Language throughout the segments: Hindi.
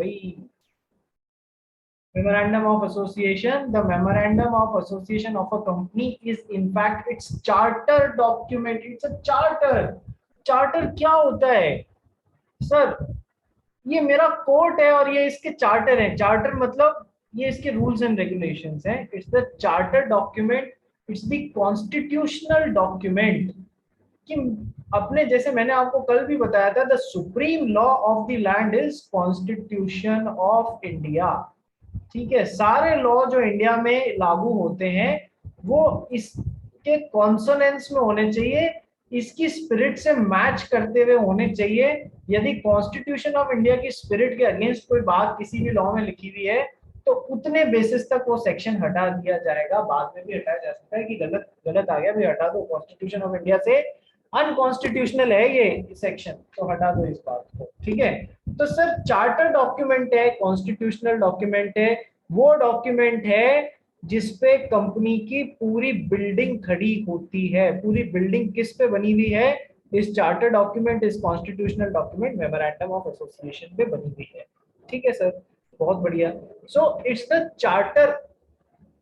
भाई। Memorandum of Association. The Memorandum of Association of a company is in fact its charter document. It's a charter. Charter क्या होता है सर? ये मेरा कोर्ट है और ये इसके चार्टर है। चार्टर मतलब ये इसके रूल्स एंड रेगुलेशंस हैं। It's the charter document, it's the constitutional document. कि अपने जैसे मैंने आपको कल भी बताया था, the supreme law of the land is constitution of India. ठीक है, सारे लॉ जो इंडिया में लागू होते हैं वो इसके कॉन्सोनेंस में होने चाहिए, इसकी स्पिरिट से मैच करते हुए होने चाहिए। यदि कॉन्स्टिट्यूशन ऑफ इंडिया की स्पिरिट के अगेंस्ट कोई बात किसी भी लॉ में लिखी हुई है तो उतने बेसिस तक वो सेक्शन हटा दिया जाएगा। बाद में भी हटाया जा सकता है कि गलत गलत आ गया भी हटा दो, कॉन्स्टिट्यूशन ऑफ इंडिया से अनकॉन्स्टिट्यूशनल है ये सेक्शन, तो हटा दो इस बात को। ठीक है, तो सर चार्टर डॉक्यूमेंट है, कॉन्स्टिट्यूशनल डॉक्यूमेंट है, वो डॉक्यूमेंट है जिसपे कंपनी की पूरी बिल्डिंग खड़ी होती है। पूरी बिल्डिंग किस पे बनी हुई है? इस चार्टर डॉक्यूमेंट, इस constitutional document memorandum of association पे बनी हुई है। ठीक है सर, बहुत बढ़िया। So it's the charter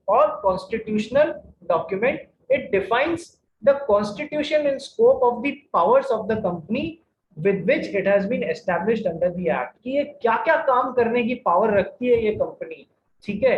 or constitutional document. It defines the constitution and scope of the powers of the company with which it has been established under the act. कि ये क्या क्या काम करने की पावर रखती है ये कंपनी। ठीक है,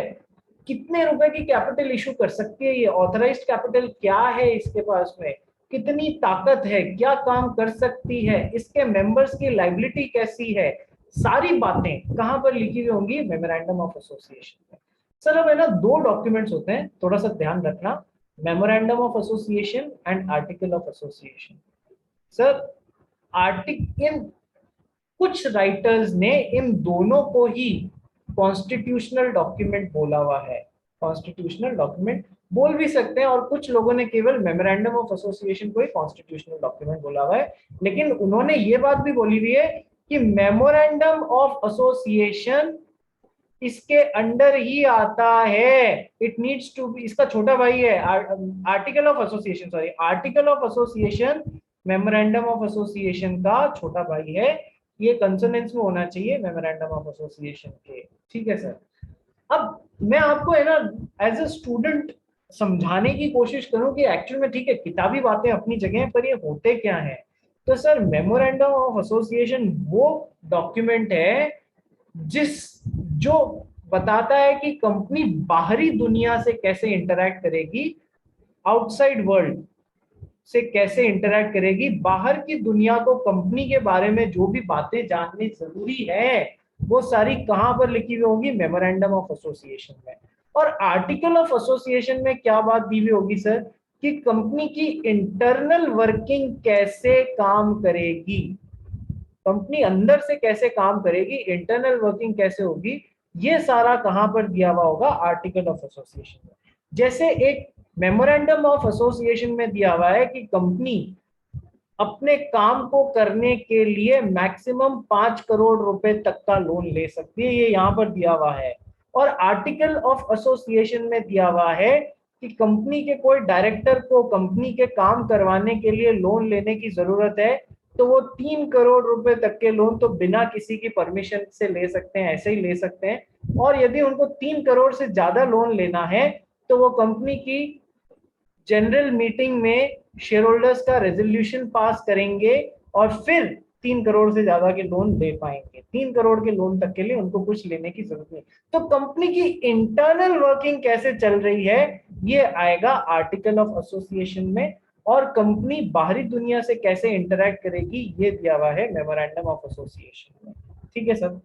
कितने रुपए की कैपिटल इशू कर सकती है ये, ऑथराइज्ड कैपिटल क्या है इसके पास में, कितनी ताकत है, क्या काम कर सकती है, इसके मेंबर्स की लाइबिलिटी कैसी है, सारी बातें कहां पर लिखी हुई होंगी? मेमोरेंडम ऑफ एसोसिएशन में। सर अब है ना, दो डॉक्यूमेंट्स होते हैं, थोड़ा सा ध्यान रखना, memorandum of association and article of association. Sir article, कुछ राइटर्स ने इन दोनों को ही कॉन्स्टिट्यूशनल डॉक्यूमेंट बोला हुआ है। कॉन्स्टिट्यूशनल डॉक्यूमेंट बोल भी सकते हैं, और कुछ लोगों ने केवल मेमोरेंडम ऑफ एसोसिएशन को ही कॉन्स्टिट्यूशनल डॉक्यूमेंट बोला हुआ है। लेकिन उन्होंने ये बात भी बोली हुई है कि मेमोरेंडम ऑफ एसोसिएशन इसके अंडर ही आता है। इट नीड्स टू बी, इसका छोटा भाई है article of association, sorry article of association memorandum of association का छोटा भाई है। ये कंसोनेंस में होना चाहिए मेमोरेंडम ऑफ एसोसिएशन के। ठीक है सर, अब मैं आपको है ना एज ए स्टूडेंट समझाने की कोशिश करूं कि एक्चुअल में, ठीक है किताबी बातें अपनी जगह पर ये होते क्या है। तो सर मेमोरेंडम ऑफ एसोसिएशन वो डॉक्यूमेंट है जिस जो बताता है कि कंपनी बाहरी दुनिया से कैसे इंटरैक्ट करेगी, आउटसाइड वर्ल्ड से कैसे इंटरैक्ट करेगी, बाहर की दुनिया को कंपनी के बारे में जो भी बातें जाननी जरूरी है वो सारी कहां पर लिखी हुई होगी? मेमोरेंडम ऑफ एसोसिएशन में। और आर्टिकल ऑफ एसोसिएशन में क्या बात दी हुई होगी सर? कि कंपनी की इंटरनल वर्किंग कैसे काम करेगी, कंपनी अंदर से कैसे काम करेगी, इंटरनल वर्किंग कैसे होगी, ये सारा कहां पर दिया हुआ होगा? आर्टिकल ऑफ एसोसिएशन में। जैसे एक मेमोरेंडम ऑफ एसोसिएशन में दिया हुआ है कि कंपनी अपने काम को करने के लिए मैक्सिमम 5 करोड़ रुपए तक का लोन ले सकती है, ये यहां पर दिया हुआ है। और आर्टिकल ऑफ एसोसिएशन में दिया हुआ है कि कंपनी के कोई डायरेक्टर को कंपनी के काम करवाने के लिए लोन लेने की जरूरत है तो वो 3 करोड़ रुपए तक के लोन तो बिना किसी की परमिशन से ले सकते हैं, ऐसे ही ले सकते हैं। और यदि उनको 3 करोड़ से ज्यादा लोन लेना है तो वो कंपनी की जनरल मीटिंग में शेयर होल्डर्स का रेजोल्यूशन पास करेंगे और फिर 3 करोड़ से ज्यादा के लोन ले पाएंगे। 3 करोड़ के लोन तक के लिए उनको कुछ लेने की जरूरत नहीं। तो कंपनी की इंटरनल वर्किंग कैसे चल रही है ये आएगा आर्टिकल ऑफ एसोसिएशन में, और कंपनी बाहरी दुनिया से कैसे इंटरैक्ट करेगी ये दिया हुआ है मेमोरेंडम ऑफ एसोसिएशन में। ठीक है सर,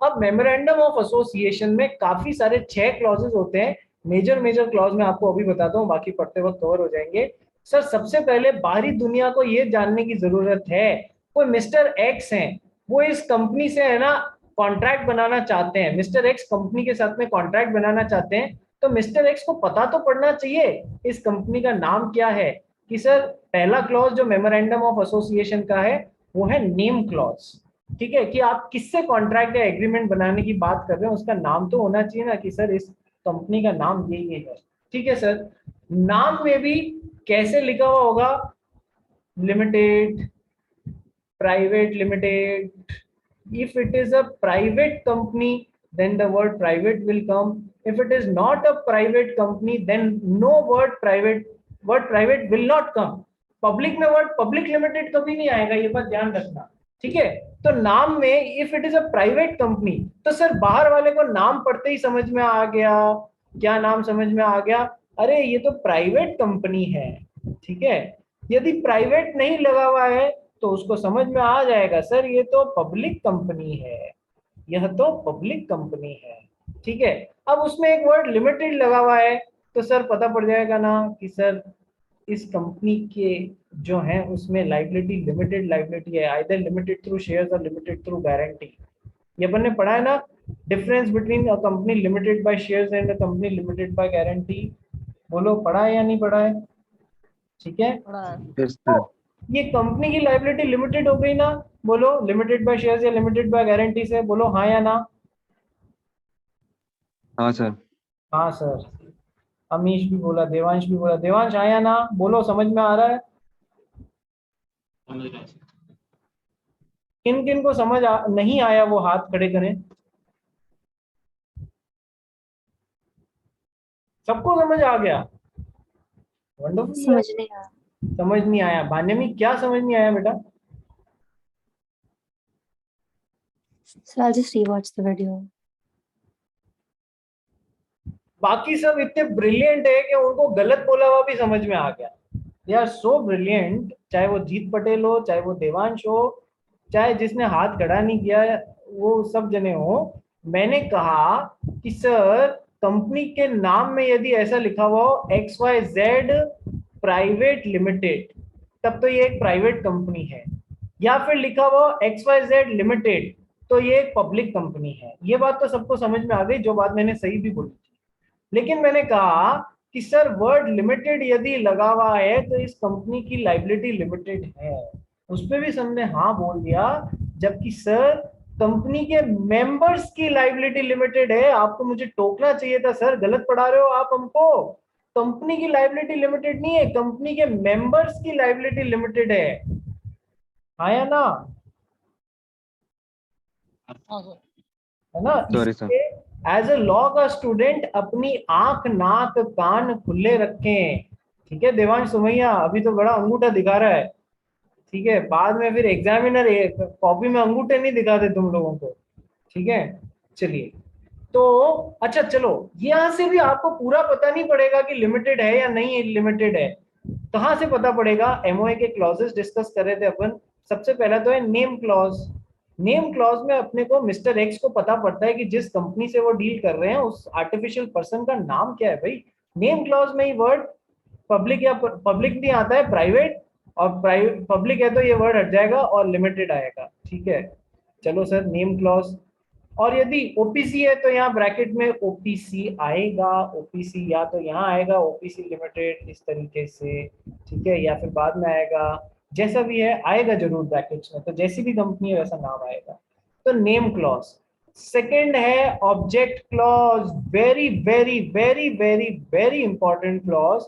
अब मेमोरेंडम ऑफ एसोसिएशन में काफी सारे 6 क्लॉजेस होते हैं। मेजर क्लॉज में आपको अभी बताता हूँ, बाकी पढ़ते वक्त कवर हो जाएंगे। सर सबसे पहले बाहरी दुनिया को ये जानने की जरूरत है, कोई मिस्टर एक्स हैं, वो इस कंपनी से है ना कॉन्ट्रैक्ट बनाना चाहते हैं, मिस्टर एक्स कंपनी के साथ में कॉन्ट्रैक्ट बनाना चाहते हैं, तो मिस्टर एक्स को पता तो पड़ना चाहिए इस कंपनी का नाम क्या है। कि सर पहला क्लॉज जो मेमोरेंडम ऑफ एसोसिएशन का है वो है नेम क्लॉज। ठीक है, कि आप किससे कॉन्ट्रैक्ट या एग्रीमेंट बनाने की बात कर रहे हैं उसका नाम तो होना चाहिए ना, कि सर इस कंपनी का नाम ये है। ठीक है सर, नाम में भी कैसे लिखा हुआ होगा? Limited, private limited, If it is a private company, then the word private will come. If it is not a private company, then no word private will not come. Public में वर्ड पब्लिक लिमिटेड कभी नहीं आएगा, ये बात ध्यान रखना, ठीक है। तो नाम में if it is a private company, तो सर बाहर वाले को नाम पढ़ते ही समझ में आ गया, क्या नाम समझ में आ गया, अरे ये तो प्राइवेट कंपनी है, ठीक है। यदि प्राइवेट नहीं लगा हुआ है तो उसको समझ में आ जाएगा सर ये तो पब्लिक कंपनी है, यह तो पब्लिक कंपनी है, ठीक है। अब उसमें एक वर्ड लिमिटेड लगा हुआ है तो सर पता पड़ जाएगा ना कि सर इस कंपनी के जो है उसमें लाइबिलिटी लिमिटेड लाइबिलिटी है, आइदर लिमिटेड थ्रू शेयर्स और लिमिटेड थ्रू गारंटी। ये अपन ने पढ़ा है ना, difference between a company limited by shares and a company limited by guarantee. बोलो पढ़ा है या नहीं पढ़ा है, ठीक है। तो ये कंपनी की लाइबिलिटी लिमिटेड हो गई ना, बोलो लिमिटेड बाय शेयर्स या लिमिटेड बाय गारंटी से, बोलो हाँ या ना। हाँ सर। हाँ सर, अमीश भी बोला, देवांश भी बोला, देवांश हाँ या ना, बोलो समझ में आ रहा है। किन किन को नहीं आया वो हाथ खड़े करें। सबको समझ आ गया, वंडरफुल। समझ नहीं आया। समझ नहीं आया, भान्यमी क्या समझ नहीं आया बेटा। So I'll just rewatch the video. बाकी सब इतने ब्रिलियंट है कि उनको गलत बोला हुआ भी समझ में आ गया। दे आर सो ब्रिलियंट, चाहे वो जीत पटेल हो, चाहे वो देवांश हो, चाहे जिसने हाथ खड़ा नहीं किया, वो सब जने हो। मैंने कहा कि सर कंपनी के नाम में यदि ऐसा लिखा हुआ हो XYZ प्राइवेट लिमिटेड, तब तो ये एक प्राइवेट कंपनी है, या फिर लिखा हुआ XYZ लिमिटेड तो ये एक पब्लिक कंपनी है। ये बात तो सबको समझ में आ गई, जो बात मैंने सही भी बोली थी। लेकिन मैंने कहा कि सर वर्ड लिमिटेड यदि लगा हुआ है तो इस कंपनी की लाइबिलिटी लिमिटेड है, उस पर भी सबने हाँ बोल दिया, जबकि सर कंपनी के मेंबर्स की लाइबिलिटी लिमिटेड है। आपको मुझे टोकना चाहिए था सर, गलत पढ़ा रहे हो आप हमको। कंपनी की लाइबिलिटी लिमिटेड नहीं है, कंपनी के मेंबर्स की लाइबिलिटी लिमिटेड है, हाँ या ना, है ना। Sorry sir. As a law का स्टूडेंट अपनी आंख नाक कान खुले रखें, ठीक है। देवांश सुमैया अभी तो बड़ा अंगूठा दिखा रहा है, ठीक है, बाद में फिर एग्जामिनर कॉपी में अंगूठे नहीं दिखाते तुम लोगों को, ठीक है। चलिए तो अच्छा चलो, यहां से भी आपको पूरा पता नहीं पड़ेगा कि लिमिटेड है या नहीं लिमिटेड है। कहां से पता पड़ेगा, एमओए के क्लॉजेस डिस्कस कर रहे थे अपन। सबसे पहला तो है नेम क्लॉज। नेम क्लॉज में अपने को मिस्टर एक्स को पता पड़ता है कि जिस कंपनी से वो डील कर रहे हैं उस आर्टिफिशियल पर्सन का नाम क्या है भाई। नेम क्लॉज में ही वर्ड पब्लिक या पब्लिक नहीं आता है, प्राइवेट, और प्राइवेट पब्लिक है तो ये वर्ड हट जाएगा और लिमिटेड आएगा, ठीक है। चलो सर नेम क्लॉज, और यदि ओपीसी है तो यहाँ ब्रैकेट में ओपीसी आएगा, ओपीसी या तो यहाँ आएगा ओपीसी लिमिटेड इस तरीके से, ठीक है, या फिर बाद में आएगा, जैसा भी है आएगा जरूर ब्रैकेट्स में, तो जैसी भी कंपनी है वैसा नाम आएगा। तो नेम क्लॉज। सेकंड है object clause, very very very very very important clause.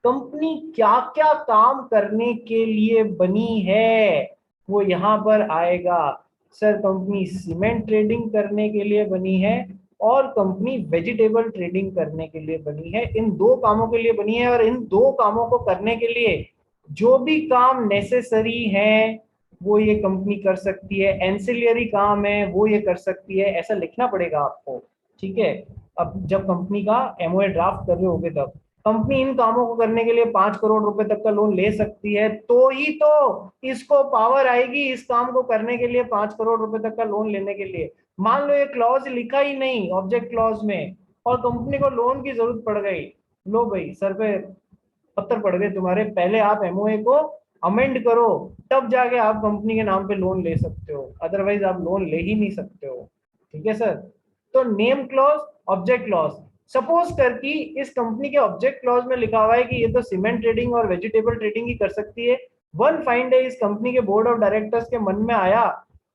Company क्या क्या काम करने के लिए बनी है वो यहाँ पर आएगा। सर कंपनी सीमेंट ट्रेडिंग करने के लिए बनी है और कंपनी वेजिटेबल ट्रेडिंग करने के लिए बनी है, इन दो कामों के लिए बनी है। और इन दो कामों को करने के लिए जो भी काम नेसेसरी है वो ये कंपनी कर सकती है, एंसिलियरी काम है वो ये कर सकती है, ऐसा लिखना पड़ेगा आपको, ठीक है। अब जब कंपनी का एमओए ड्राफ्ट कर रहे होगे तब कंपनी इन कामों को करने के लिए 5 करोड़ रुपए तक का लोन ले सकती है, तो ही तो इसको पावर आएगी इस काम को करने के लिए 5 करोड़ रुपए तक का लोन लेने के लिए। मान लो ये क्लॉज लिखा ही नहीं ऑब्जेक्ट क्लॉज में और कंपनी को लोन की जरूरत पड़ गई, लो भाई सर पे पत्थर पड़ गए तुम्हारे, पहले आप एमओए को अमेंड करो तब जाके आप कंपनी के नाम पे लोन ले सकते हो, अदरवाइज आप लोन ले ही नहीं सकते हो, ठीक है सर। तो name clause, object clause. Suppose कर कि इस कंपनी के ऑब्जेक्ट क्लॉज में लिखा हुआ है कि ये तो सीमेंट ट्रेडिंग और वेजिटेबल ट्रेडिंग ही कर सकती है। वन फाइन डे इस कंपनी के बोर्ड ऑफ डायरेक्टर्स के मन में आया,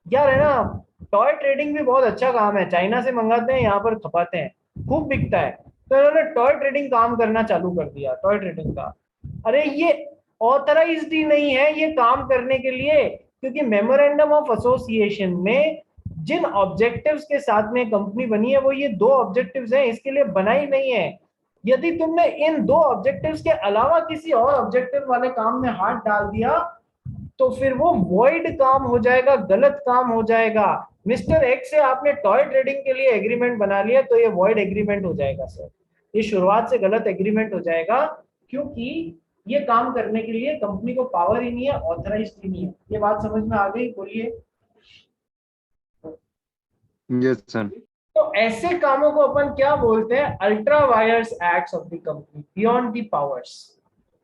यार है ना, टॉय ट्रेडिंग भी बहुत अच्छा काम है, चाइना से मंगाते हैं यहाँ पर खपाते हैं, खूब बिकता है, तो इन्होंने टॉय ट्रेडिंग काम करना चालू कर दिया, टॉय ट्रेडिंग का। अरे ये ऑथराइज्ड ही नहीं है ये काम करने के लिए, क्योंकि मेमोरेंडम ऑफ एसोसिएशन में जिन ऑब्जेक्टिव्स के साथ में कंपनी बनी है वो ये दो ऑब्जेक्टिव्स हैं, इसके लिए बनाई नहीं है। यदि तुमने इन दो ऑब्जेक्टिव्स के अलावा किसी और ऑब्जेक्टिव वाले काम में हाथ डाल दिया तो फिर वो वॉइड काम हो जाएगा, गलत काम हो जाएगा। मिस्टर एक्स से आपने टॉय ट्रेडिंग के लिए एग्रीमेंट बना लिया तो ये वॉइड एग्रीमेंट हो जाएगा सर, ये शुरुआत से गलत एग्रीमेंट हो जाएगा, क्योंकि ये काम करने के लिए कंपनी को पावर ही नहीं है, ऑथराइज्ड ही नहीं है। ये बात समझ में आ गई? बोलिए। Yes sir. तो ऐसे कामों को अपन क्या बोलते हैं? Ultra vires acts of the company, beyond the powers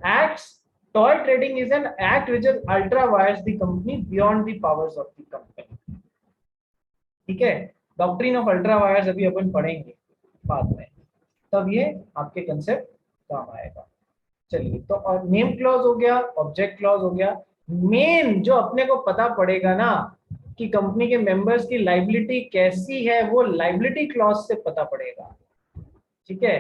acts. Toy trading is an act which is ultra vires the company beyond the powers of the company. ठीक है, डॉक्ट्रिन ऑफ अल्ट्रा वायर्स अभी अपन पढ़ेंगे बाद में, तब ये आपके कंसेप्ट काम आएगा। चलिए, तो और नेम क्लॉज हो गया, ऑब्जेक्ट क्लॉज हो गया। मेन जो अपने को पता पड़ेगा ना कि कंपनी के मेंबर्स की लाइबिलिटी कैसी है, वो लाइबिलिटी क्लॉज से पता पड़ेगा। ठीक है,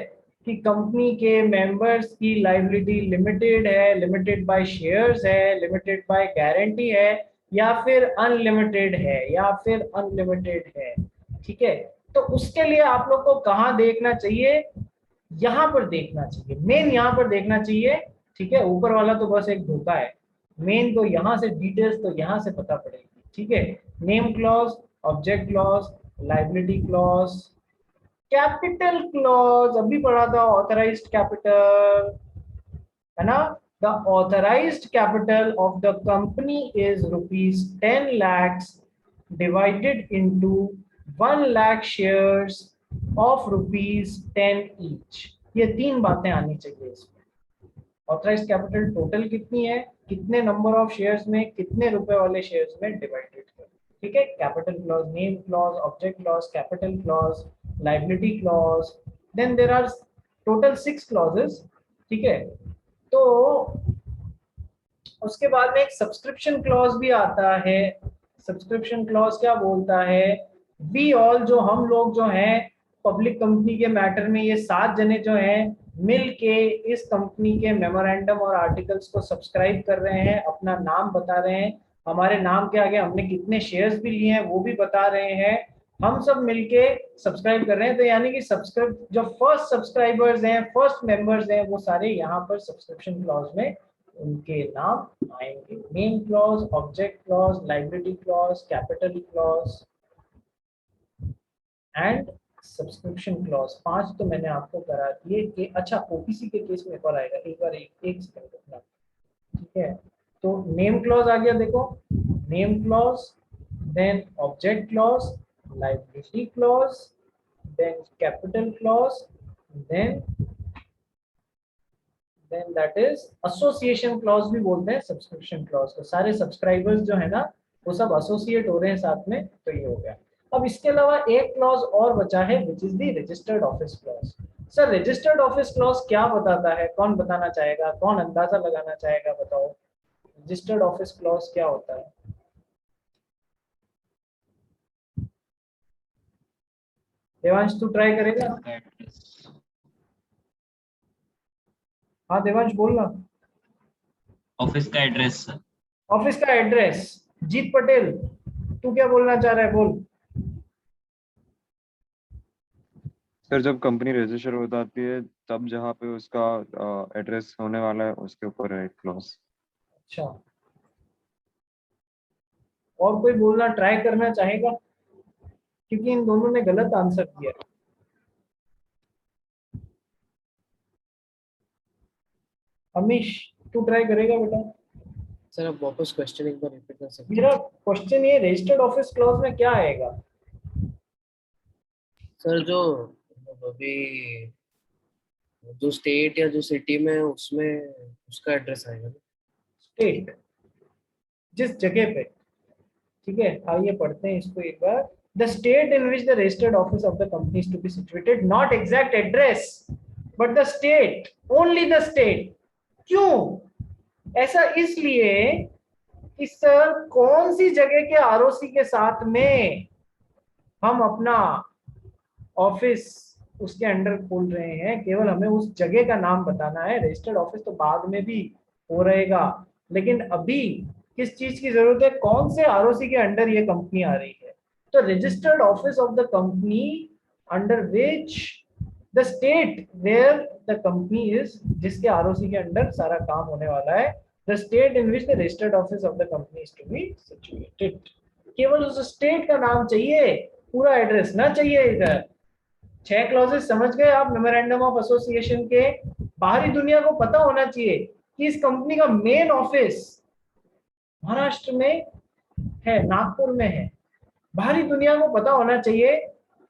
कि कंपनी के मेंबर्स की लाइबिलिटी लिमिटेड है, लिमिटेड बाय शेयर्स है, लिमिटेड बाय गारंटी है, या फिर अनलिमिटेड है, या फिर अनलिमिटेड है। ठीक है, तो उसके लिए आप लोग को कहाँ देखना चाहिए? यहां पर देखना चाहिए, मेन यहां पर देखना चाहिए। ठीक है, ऊपर वाला तो बस एक धोखा है, मेन तो यहां से डिटेल्स तो यहां से पता पड़ेगी। ठीक है, name clause, object clause, liability clause, capital clause अभी पढ़ा था, ऑथराइज्ड कैपिटल है ना। The authorised capital of the company is ₹10 lakhs divided into 1 lakh shares of ₹10 each। ये तीन बातें आनी चाहिए इसमें। ऑथराइज्ड कैपिटल टोटल कितनी है, कितने नंबर ऑफ शेयर्स में, कितने रुपए वाले शेयर्स में डिवाइडेड कर। ठीक है, capital clause, name clause, object clause, capital clause, liability clause, then there are total 6 clauses. ठीक है, तो उसके बाद में एक सब्सक्रिप्शन क्लॉज भी आता है। सब्सक्रिप्शन क्लॉज क्या बोलता है? वी ऑल, जो हम लोग जो हैं पब्लिक कंपनी के मैटर में, ये 7 जने जो हैं मिल के इस कंपनी के मेमोरेंडम और आर्टिकल्स को सब्सक्राइब कर रहे हैं, अपना नाम बता रहे हैं, हमारे नाम के आगे हमने कितने शेयर्स भी लिए हैं वो भी बता रहे हैं, हम सब मिलके सब्सक्राइब कर रहे हैं। तो यानी कि सब्सक्राइब जो फर्स्ट सब्सक्राइबर्स हैं, फर्स्ट मेंबर्स हैं, वो सारे यहाँ पर सब्सक्रिप्शन क्लॉज में उनके नाम आएंगे। Name clause, object clause, liability clause, capital clause and subscription clause. 5 तो मैंने आपको करा दिए कि अच्छा ओपीसी के केस में एक और आएगा, एक बार एक सेकंड रुकना। ठीक है, तो नेम क्लॉज आ गया, देखो name clause, then object clause, liability clause, then capital clause, then that is association clause भी बोलते हैं सब्सक्रिप्शन क्लॉज को। सारे सब्सक्राइबर्स जो है ना वो सब एसोसिएट हो रहे हैं साथ में, तो ये हो गया। अब इसके अलावा एक क्लॉज और बचा है which is the registered office clause. Sir registered office clause क्या बताता है? कौन बताना चाहेगा, कौन अंदाजा लगाना चाहेगा? बताओ रजिस्टर्ड ऑफिस क्लॉज क्या होता है? देवांश तू ट्राई करेगा? हाँ देवांश बोलना। ऑफिस का एड्रेस। ऑफिस का एड्रेस। जीत पटेल तू क्या बोलना चाह रहा है, बोल। सर जब कंपनी रजिस्टर हो जाती है तब जहाँ पे उसका एड्रेस होने वाला है उसके ऊपर है क्लॉज। अच्छा, और कोई बोलना ट्राई करना चाहेगा? क्योंकि इन दोनों ने गलत आंसर दिया। अमीश तू ट्राई करेगा बेटा? सर आप वापस क्वेश्चन एक बार रिपीट कर सकते हैं? मेरा क्वेश्चन ये रजिस्टर्ड ऑफिस क्लॉज में क्या आएगा? सर जो अभी जो स्टेट या जो सिटी में उसमें उसका एड्रेस आएगा। स्टेट, जिस जगह पे। ठीक है, आइए पढ़ते हैं इसको एक बार। The state in which the registered office of the company is to be situated, not exact address but the state, only the state. क्यों ऐसा? इसलिए कि सर कौन सी जगह के आरओसी के साथ में हम अपना ऑफिस उसके अंडर खोल रहे हैं, केवल हमें उस जगह का नाम बताना है। रजिस्टर्ड ऑफिस तो बाद में भी हो रहेगा, लेकिन अभी किस चीज की जरूरत है? कौन से आरओसी के अंडर ये कंपनी आ रही है? तो registered office of the company under which the state where the company is, जिसके आरओसी के अंडर सारा काम होने वाला है, the state in which the registered office of the company is to be situated. केवल उस स्टेट का नाम चाहिए, पूरा एड्रेस ना चाहिए इधर। 6 क्लॉजेस समझ गए आप मेमोरेंडम ऑफ एसोसिएशन के। बाहरी दुनिया को पता होना चाहिए कि इस कंपनी का मेन ऑफिस महाराष्ट्र में है, नागपुर में है। बाहरी दुनिया को पता होना चाहिए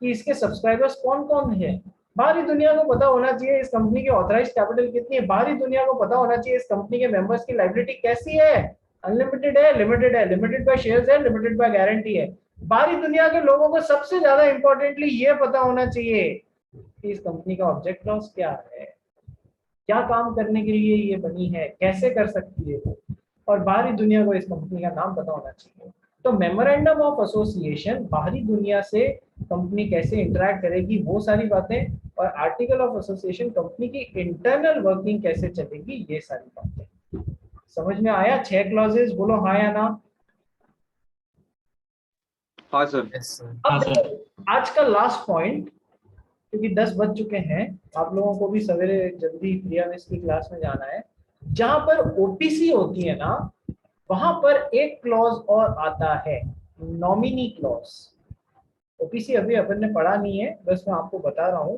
कि इसके सब्सक्राइबर्स कौन कौन है। बाहरी दुनिया को पता होना चाहिए इस कंपनी की ऑथराइज्ड कैपिटल कितनी है। बाहरी दुनिया को पता होना चाहिए इस कंपनी के मेंबर्स की लायबिलिटी कैसी है, अनलिमिटेड है, लिमिटेड बाय शेयर्स है, लिमिटेड बाय गारंटी है। बाहरी दुनिया के लोगों को सबसे ज्यादा इंपॉर्टेंटली ये पता होना चाहिए कि इस कंपनी का ऑब्जेक्ट लॉस क्या है, क्या काम करने के लिए ये बनी है, कैसे कर सकती है वो, और बाहरी दुनिया को इस कंपनी का नाम पता होना चाहिए। तो मेमोरेंडम ऑफ एसोसिएशन बाहरी दुनिया से कंपनी कैसे इंटरेक्ट करेगी वो सारी बातें, और आर्टिकल ऑफ एसोसिएशन कंपनी की इंटरनल वर्किंग कैसे चलेगी ये सारी बातें। समझ में आया? 6 क्लॉजेस, बोलो हाँ या ना। हाँ सर। Yes, sir. अब देखो, आज का लास्ट पॉइंट, क्योंकि 10 बज चुके हैं, आप लोगों को भी सवेरे जल्दी प्रिया मिस की क्लास में जाना है। जहां पर ओपीसी होती है ना, वहां पर एक क्लॉज और आता है, नॉमिनी क्लॉज। ओपीसी अभी अपन ने पढ़ा नहीं है, बस मैं आपको बता रहा हूं।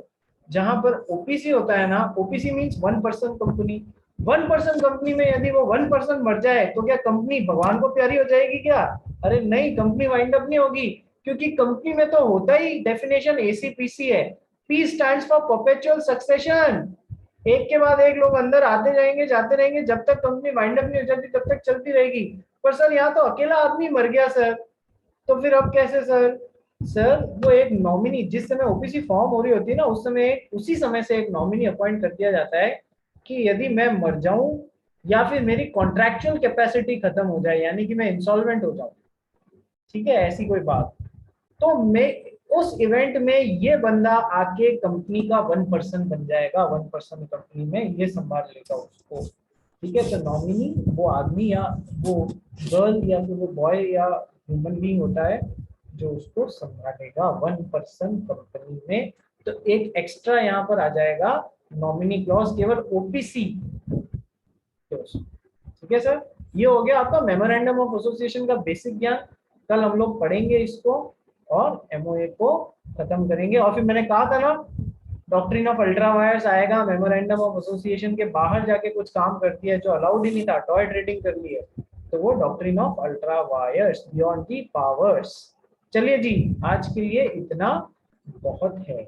जहां पर ओपीसी होता है ना, OPC means 1 person company. 1 person company में यदि वो 1 पर्सन मर जाए तो क्या कंपनी भगवान को प्यारी हो जाएगी क्या? अरे नहीं, कंपनी वाइंड अप नहीं होगी, क्योंकि कंपनी में तो होता ही डेफिनेशन एसीपीसी है। P stands for perpetual succession. एक के बाद एक लोग अंदर आते जाएंगे, जाते रहेंगे, जब तक कंपनी वाइंड अप नहीं हो जाती तब तक चलती रहेगी। पर सर यहाँ तो अकेला आदमी मर गया सर, तो फिर अब कैसे सर? सर वो एक नॉमिनी, जिस समय ओपीसी फॉर्म हो रही होती है ना, उस समय उसी समय से एक नॉमिनी अपॉइंट कर दिया जाता है कि यदि मैं मर जाऊं या फिर मेरी कॉन्ट्रैक्चुअल कैपेसिटी खत्म हो जाए, यानी कि मैं इंसॉल्वेंट हो जाऊं, ठीक है, ऐसी कोई बात, तो मैं उस इवेंट में ये बंदा आके कंपनी का 1 पर्सन बन जाएगा। 1 पर्सन कंपनी में ये संभाल लेगा उसको, ठीक है। तो नॉमिनी वो आदमी या वो गर्ल या फिर वो बॉय या ह्यूमन बीइंग होता है जो उसको संभालेगा 1 पर्सन कंपनी में। तो एक एक्स्ट्रा यहाँ पर आ जाएगा नॉमिनी क्लॉज, केवल ओपीसी, ठीक है सर। ये हो गया आपका मेमोरेंडम ऑफ एसोसिएशन का बेसिक ज्ञान। कल हम लोग पढ़ेंगे इसको और एमओए को खत्म करेंगे। और फिर मैंने कहा था ना, डॉक्ट्रिन ऑफ अल्ट्रा वायर्स आएगा, मेमोरेंडम ऑफ एसोसिएशन के बाहर जाके कुछ काम करती है जो अलाउड ही नहीं था, टॉय ट्रेडिंग कर ली है, तो वो doctrine of ultra vires, beyond the powers. चलिए जी, आज के लिए इतना बहुत है।